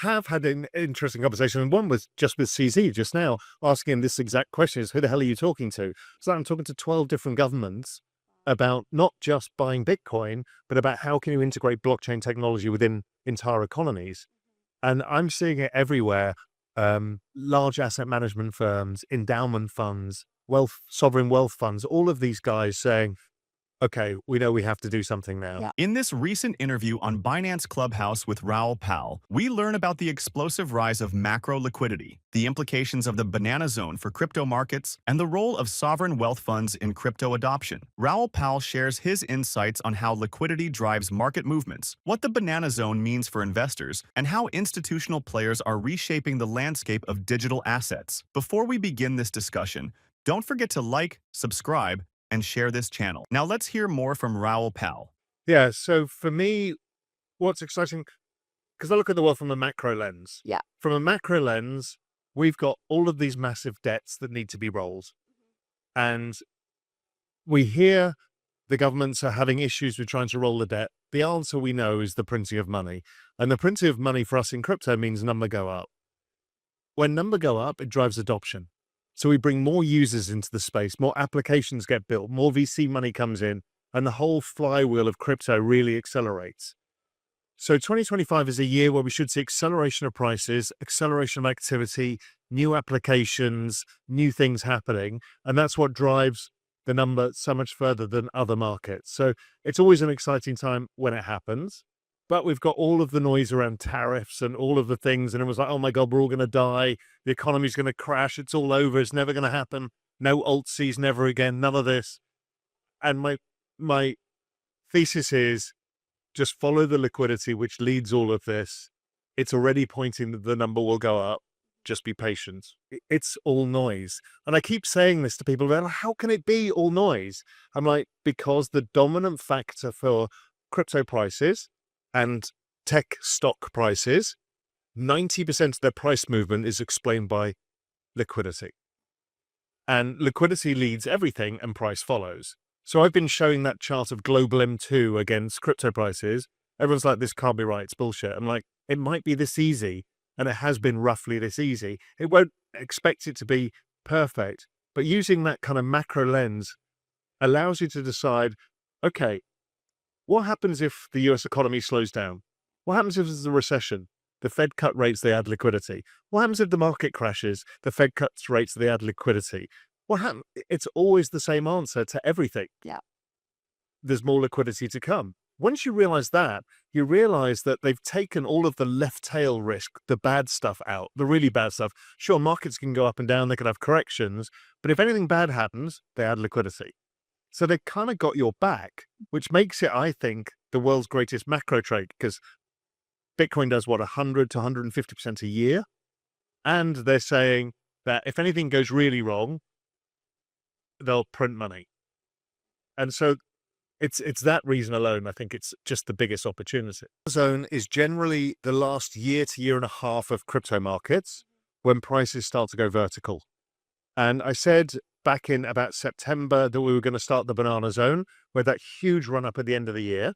have had an interesting conversation, and one was just with CZ just now, asking him this exact question: is who the hell are you talking to? So I'm talking to 12 different governments about not just buying Bitcoin, but about how can you integrate blockchain technology within entire economies. And I'm seeing it everywhere. Large asset management firms, endowment funds, sovereign wealth funds, all of these guys saying, okay, we know we have to do something now. Yeah. In this recent interview on Binance Clubhouse with Raoul, we learn about the explosive rise of macro liquidity, the implications of the banana zone for crypto markets, and the role of sovereign wealth funds in crypto adoption. Raoul shares his insights on how liquidity drives market movements, what the banana zone means for investors, and how institutional players are reshaping the landscape of digital assets. Before we begin this discussion, don't forget to like, subscribe, and share this channel. Now let's hear more from Raoul. Yeah, so for me, what's exciting, because I look at the world from a macro lens. Yeah. From a macro lens, we've got all of these massive debts that need to be rolled. And we hear the governments are having issues with trying to roll the debt. The answer we know is the printing of money. And the printing of money for us in crypto means number go up. When number go up, it drives adoption. So we bring more users into the space, more applications get built, more VC money comes in, and the whole flywheel of crypto really accelerates. So 2025 is a year where we should see acceleration of prices, acceleration of activity, new applications, new things happening. And that's what drives the number so much further than other markets. So it's always an exciting time when it happens. But we've got all of the noise around tariffs and all of the things. And it was like, oh my God, we're all going to die. The economy's going to crash. It's all over. It's never going to happen. No alt-Cs, never again. None of this. And my thesis is just follow the liquidity, which leads all of this. It's already pointing that the number will go up. Just be patient. It's all noise. And I keep saying this to people. They're like, how can it be all noise? I'm like, because the dominant factor for crypto prices and tech stock prices, 90% of their price movement is explained by liquidity. And liquidity leads everything and price follows. So I've been showing that chart of global M2 against crypto prices. Everyone's like, this can't be right. It's bullshit. I'm like, it might be this easy. And it has been roughly this easy. It won't expect it to be perfect. But using that kind of macro lens allows you to decide, okay, what happens if the US economy slows down? What happens if there's a recession? The Fed cut rates, they add liquidity. What happens if the market crashes? The Fed cuts rates, they add liquidity. What happens? It's always the same answer to everything. Yeah. There's more liquidity to come. Once you realize that, you realize that they've taken all of the left tail risk, the bad stuff out, the really bad stuff. Sure, markets can go up and down, they can have corrections, but if anything bad happens, they add liquidity. So they kind of got your back, which makes it, I think, the world's greatest macro trade, because Bitcoin does what, 100 to 150% a year. And they're saying that if anything goes really wrong, they'll print money. And so it's that reason alone, I think it's just the biggest opportunity. Zone is generally the last year to year and a half of crypto markets when prices start to go vertical. And I said back in about September that we were going to start the banana zone, where that huge run up at the end of the year.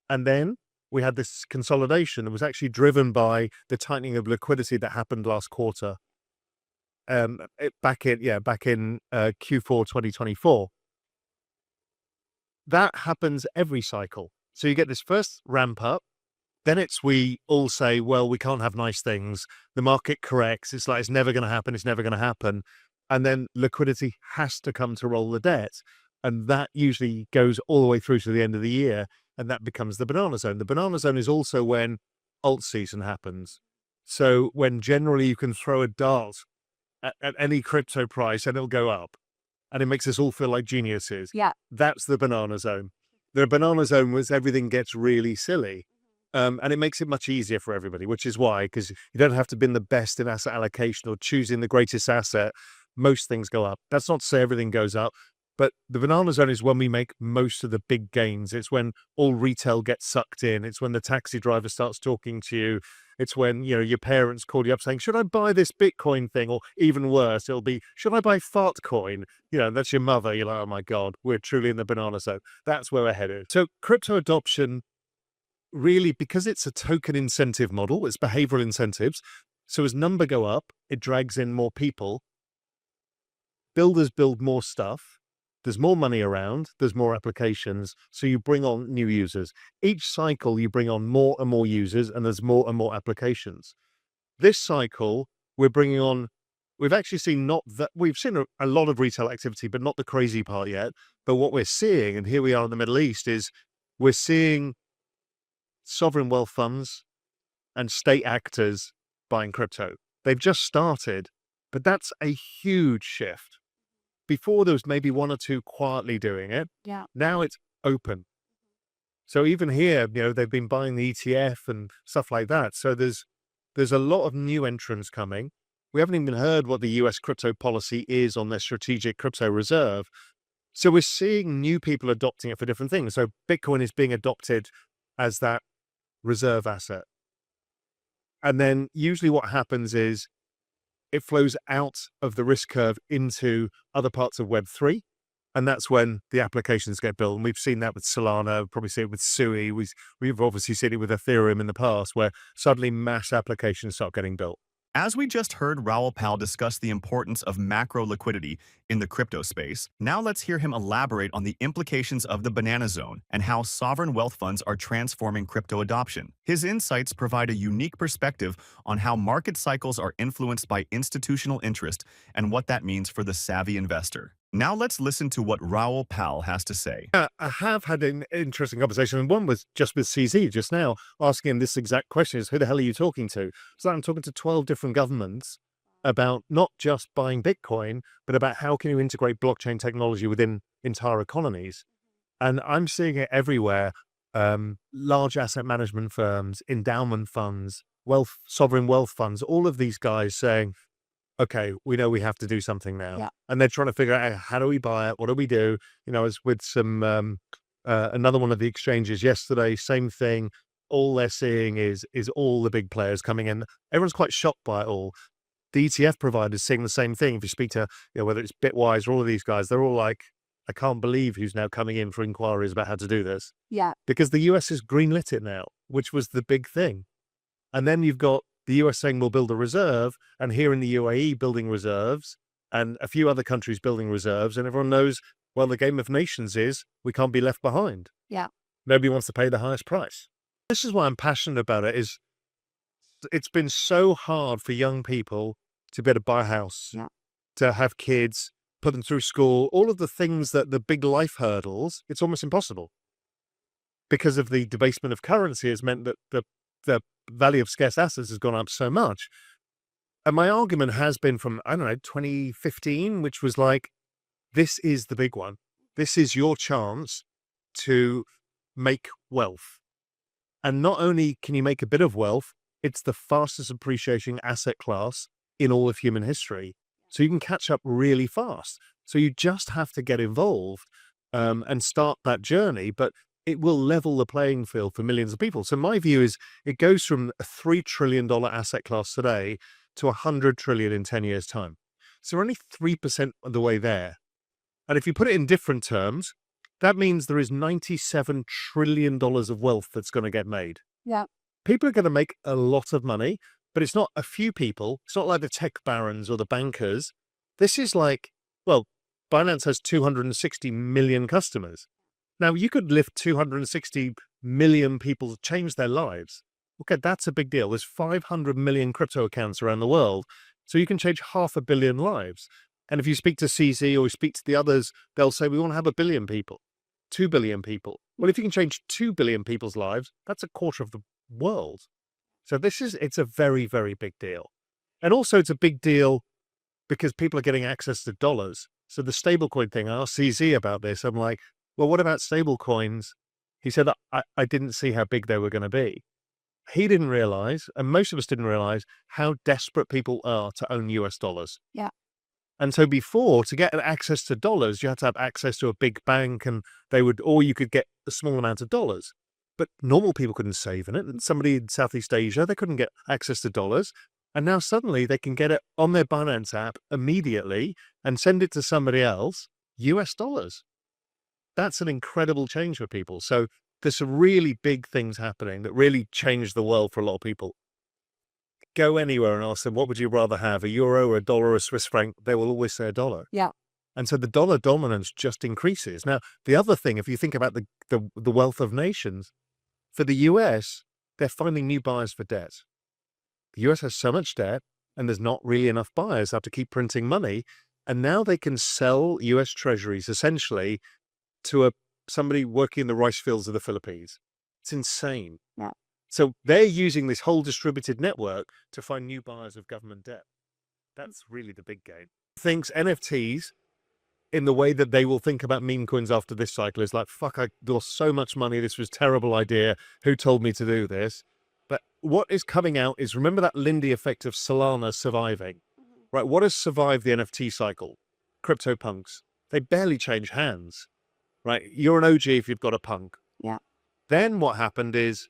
And then we had this consolidation that was actually driven by the tightening of liquidity that happened last quarter. Back in Q4 2024. That happens every cycle. So you get this first ramp up, then we all say, well, we can't have nice things. The market corrects. It's like, it's never going to happen. It's never going to happen. And then liquidity has to come to roll the debt. And that usually goes all the way through to the end of the year. And that becomes the banana zone. The banana zone is also when alt season happens. So when generally you can throw a dart at any crypto price and it'll go up. And it makes us all feel like geniuses. Yeah. That's the banana zone. The banana zone was everything gets really silly. And it makes it much easier for everybody, which is why, because you don't have to be the best in asset allocation or choosing the greatest asset. Most things go up. That's not to say everything goes up, but the banana zone is when we make most of the big gains. It's when all retail gets sucked in. It's when the taxi driver starts talking to you. It's when, your parents call you up saying, should I buy this Bitcoin thing? Or even worse, it'll be, should I buy fart coin? That's your mother. You're like, oh my God, we're truly in the banana zone. That's where we're headed. So crypto adoption really, because it's a token incentive model, it's behavioral incentives. So as number go up, it drags in more people. Builders build more stuff. There's more money around. There's more applications. So you bring on new users. Each cycle, you bring on more and more users, and there's more and more applications. This cycle, we've actually seen we've seen a lot of retail activity, but not the crazy part yet. But what we're seeing, and here we are in the Middle East, is we're seeing sovereign wealth funds and state actors buying crypto. They've just started, but that's a huge shift. Before there was maybe one or two quietly doing it. Yeah. Now it's open. So even here, they've been buying the ETF and stuff like that. So there's a lot of new entrants coming. We haven't even heard what the US crypto policy is on their strategic crypto reserve. So we're seeing new people adopting it for different things. So Bitcoin is being adopted as that reserve asset. And then usually what happens is it flows out of the risk curve into other parts of Web3. And that's when the applications get built. And we've seen that with Solana, probably see it with Sui. We've obviously seen it with Ethereum in the past, where suddenly mass applications start getting built. As we just heard Raoul Pal discuss the importance of macro liquidity in the crypto space, now let's hear him elaborate on the implications of the banana zone and how sovereign wealth funds are transforming crypto adoption. His insights provide a unique perspective on how market cycles are influenced by institutional interest and what that means for the savvy investor. Now let's listen to what Raoul Pal has to say. I have had an interesting conversation, and one was just with CZ just now, asking him this exact question: is who the hell are you talking to? So I'm talking to 12 different governments about not just buying Bitcoin, but about how can you integrate blockchain technology within entire economies. And I'm seeing it everywhere. Large asset management firms, endowment funds, sovereign wealth funds, all of these guys saying, okay, we know we have to do something now. Yeah. And they're trying to figure out, how do we buy it? What do we do? I was with another one of the exchanges yesterday, same thing. All they're seeing is all the big players coming in. Everyone's quite shocked by it all. The ETF providers seeing the same thing. If you speak to, whether it's Bitwise or all of these guys, they're all like, I can't believe who's now coming in for inquiries about how to do this. Yeah. Because the US has greenlit it now, which was the big thing. And then you've got the US saying we'll build a reserve, and here in the UAE building reserves, and a few other countries building reserves, and everyone knows, well, the game of nations is we can't be left behind. Yeah. Nobody wants to pay the highest price. This is why I'm passionate about it, is it's been so hard for young people to be able to buy a house, to have kids, put them through school, all of the things that the big life hurdles, it's almost impossible. Because of the debasement of currency has meant that the value of scarce assets has gone up so much. And my argument has been from, 2015, which was like, this is the big one. This is your chance to make wealth. And not only can you make a bit of wealth, it's the fastest appreciating asset class in all of human history. So you can catch up really fast. So you just have to get involved and start that journey. But it will level the playing field for millions of people. So my view is it goes from a $3 trillion asset class today to 100 trillion in 10 years' time. So we're only 3% of the way there. And if you put it in different terms, that means there is $97 trillion of wealth that's going to get made. Yeah. People are going to make a lot of money, but it's not a few people. It's not like the tech barons or the bankers. This is like, Binance has 260 million customers. Now, you could lift 260 million people to change their lives. Okay, that's a big deal. There's 500 million crypto accounts around the world, so you can change 500 million lives. And if you speak to CZ or you speak to the others, they'll say, we want to have 1 billion people, 2 billion people. Well, if you can change 2 billion people's lives, that's a quarter of the world. So it's a very, very big deal. And also it's a big deal because people are getting access to dollars. So the stablecoin thing, I asked CZ about this. I'm like, well, what about stable coins? He said, I didn't see how big they were going to be. He didn't realize, and most of us didn't realize, how desperate people are to own US dollars. Yeah. And so before, to get access to dollars, you had to have access to a big bank, and or you could get a small amount of dollars. But normal people couldn't save in it. And somebody in Southeast Asia, they couldn't get access to dollars. And now suddenly they can get it on their Binance app immediately and send it to somebody else, US dollars. That's an incredible change for people. So there's some really big things happening that really change the world for a lot of people. Go anywhere and ask them, what would you rather have, a euro, a dollar, a Swiss franc? They will always say a dollar. Yeah. And so the dollar dominance just increases. Now, the other thing, if you think about the wealth of nations, for the US, they're finding new buyers for debt. The US has so much debt, and there's not really enough buyers, have to keep printing money. And now they can sell US treasuries essentially to somebody working in the rice fields of the Philippines. It's insane. Yeah. So they're using this whole distributed network to find new buyers of government debt. That's really the big game. Thinks NFTs, in the way that they will think about meme coins after this cycle, is like, fuck, I lost so much money. This was a terrible idea. Who told me to do this? But what is coming out is, remember that Lindy effect of Solana surviving, right? What has survived the NFT cycle? CryptoPunks. They barely change hands, right? You're an OG if you've got a punk. Yeah. Then what happened is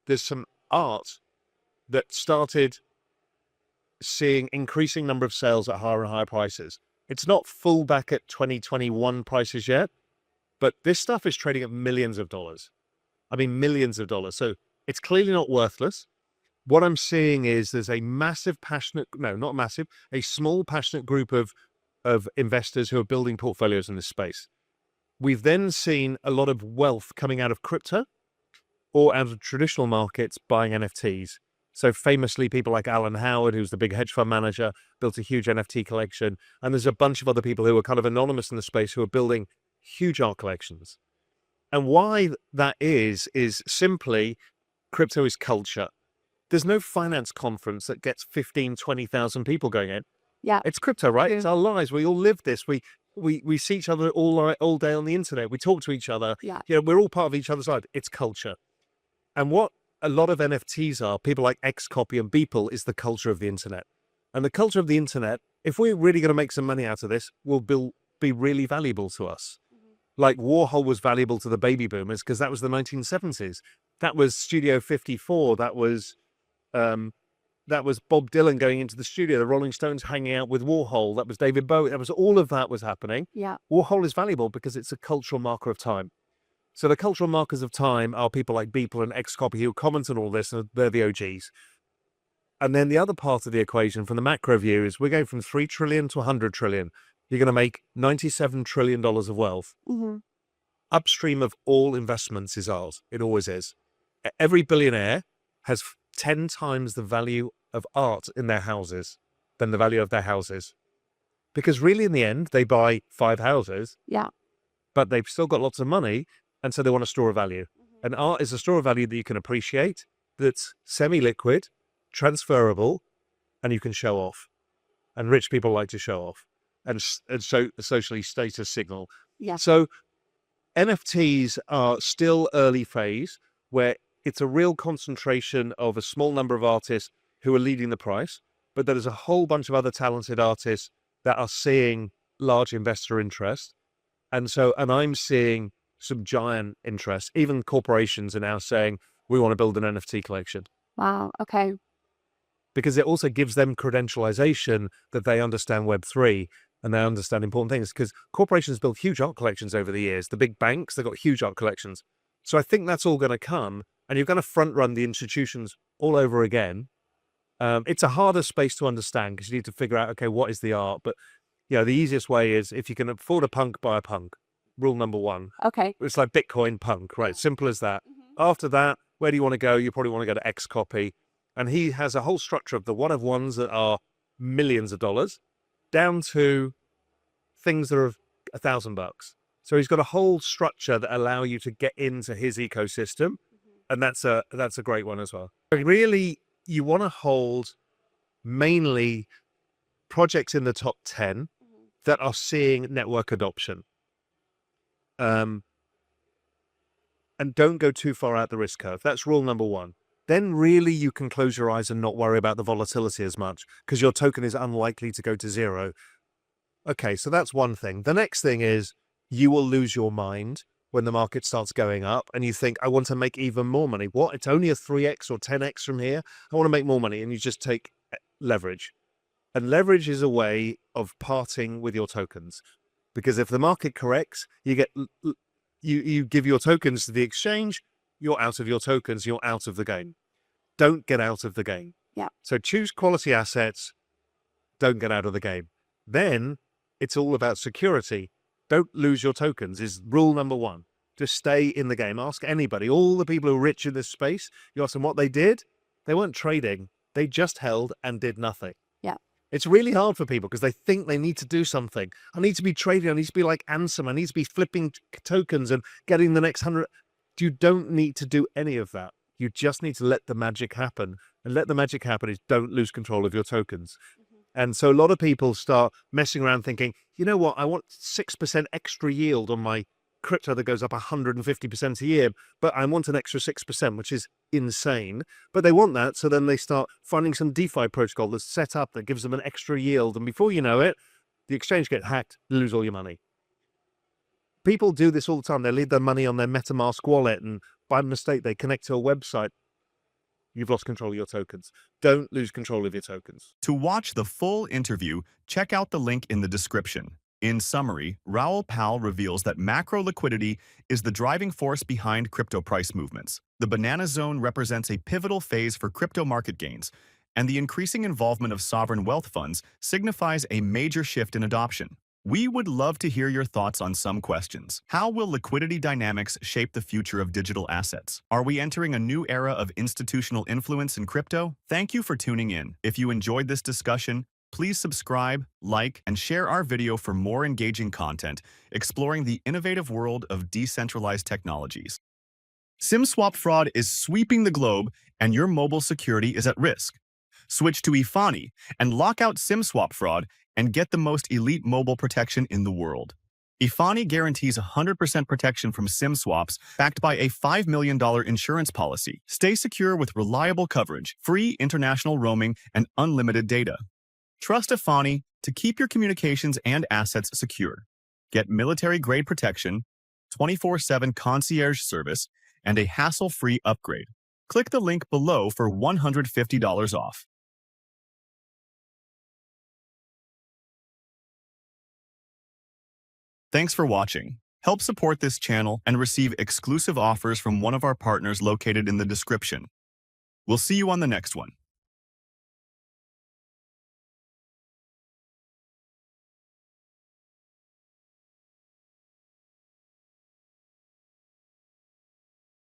there's some art that started seeing increasing number of sales at higher and higher prices. It's not full back at 2021 prices yet, but this stuff is trading at millions of dollars. I mean, millions of dollars. So it's clearly not worthless. What I'm seeing is there's a massive passionate, no, not massive, a small passionate group of investors who are building portfolios in this space. We've then seen a lot of wealth coming out of crypto or out of traditional markets buying NFTs. So famously, people like Alan Howard, who's the big hedge fund manager, built a huge NFT collection. And there's a bunch of other people who are kind of anonymous in the space who are building huge art collections. And why that is simply crypto is culture. There's no finance conference that gets 15, 20,000 people going in. Yeah. It's crypto, right? It's our lives. We all live this. We see each other all day on the internet. We talk to each other. Yeah. You know, we're all part of each other's life. It's culture. And what a lot of NFTs are, people like Xcopy and Beeple, is the culture of the internet. And the culture of the internet, if we're really going to make some money out of this, will be really valuable to us. Like Warhol was valuable to the baby boomers because that was the 1970s. That was Studio 54. That was Bob Dylan going into the studio. The Rolling Stones hanging out with Warhol. That was David Bowie. That was all of that was happening. Yeah. Warhol is valuable because it's a cultural marker of time. So the cultural markers of time are people like Beeple and Xcopy who comment on all this, and they're the OGs. And then the other part of the equation from the macro view is we're going from 3 trillion to 100 trillion. You're going to make $97 trillion of wealth. Mm-hmm. Upstream of all investments is ours. It always is. Every billionaire has 10 times the value of art in their houses than the value of their houses. Because really, in the end, they buy 5 houses. Yeah. But they've still got lots of money. And so they want a store of value. And art is a store of value that you can appreciate, that's semi-liquid, transferable, and you can show off. And rich people like to show off. And so a socially status signal. Yeah. So NFTs are still early phase, where it's a real concentration of a small number of artists who are leading the price, but there is a whole bunch of other talented artists that are seeing large investor interest. And I'm seeing some giant interest. Even corporations are now saying, we want to build an NFT collection. Wow. Okay. Because it also gives them credentialization that they understand Web3 and they understand important things. Because corporations build huge art collections over the years. The big banks, they've got huge art collections. So I think that's all going to come, and you're going to front run the institutions all over again. It's a harder space to understand because you need to figure out, okay, what is the art? But the easiest way is if you can afford a punk, buy a punk. Rule number 1. Okay. It's like Bitcoin punk, right? Simple as that. After that, where do you want to go? You probably want to go to Xcopy. And he has a whole structure of the one of ones that are millions of dollars down to things that are $1,000. So he's got a whole structure that allow you to get into his ecosystem. And that's a great one as well. But really, you want to hold mainly projects in the top 10 that are seeing network adoption. And don't go too far out the risk curve. That's rule number 1. Then really you can close your eyes and not worry about the volatility as much because your token is unlikely to go to zero. Okay, so that's one thing. The next thing is you will lose your mind when the market starts going up and you think, I want to make even more money. What? It's only a 3x or 10x from here. I want to make more money. And you just take leverage. And leverage is a way of parting with your tokens. Because if the market corrects, you give your tokens to the exchange, you're out of your tokens, you're out of the game. Don't get out of the game. Yeah. So choose quality assets, don't get out of the game. Then it's all about security. Don't lose your tokens is rule number one. Just stay in the game. Ask anybody, all the people who are rich in this space, you ask them what they did. They weren't trading. They just held and did nothing. Yeah. It's really hard for people because they think they need to do something. I need to be trading. I need to be like Ansem. I need to be flipping tokens and getting the next 100. You don't need to do any of that. You just need to let the magic happen. And let the magic happen is don't lose control of your tokens. And so a lot of people start messing around thinking, you know what, I want 6% extra yield on my crypto that goes up 150% a year, but I want an extra 6%, which is insane. But they want that, so then they start finding some DeFi protocol that's set up that gives them an extra yield. And before you know it, the exchange gets hacked, you lose all your money. People do this all the time. They leave their money on their MetaMask wallet, and by mistake, they connect to a website. You've lost control of your tokens. Don't lose control of your tokens. To watch the full interview, check out the link in the description. In summary, Raoul Pal reveals that macro liquidity is the driving force behind crypto price movements. The banana zone represents a pivotal phase for crypto market gains, and the increasing involvement of sovereign wealth funds signifies a major shift in adoption. We would love to hear your thoughts on some questions. How will liquidity dynamics shape the future of digital assets? Are we entering a new era of institutional influence in crypto? Thank you for tuning in. If you enjoyed this discussion, please subscribe, like, and share our video for more engaging content exploring the innovative world of decentralized technologies. SIM swap fraud is sweeping the globe, and your mobile security is at risk. Switch to Ifani and lock out SIM swap fraud and get the most elite mobile protection in the world. Ifani guarantees 100% protection from SIM swaps backed by a $5 million insurance policy. Stay secure with reliable coverage, free international roaming, and unlimited data. Trust Ifani to keep your communications and assets secure. Get military-grade protection, 24/7 concierge service, and a hassle-free upgrade. Click the link below for $150 off. Thanks for watching. Help support this channel and receive exclusive offers from one of our partners located in the description. We'll see you on the next one.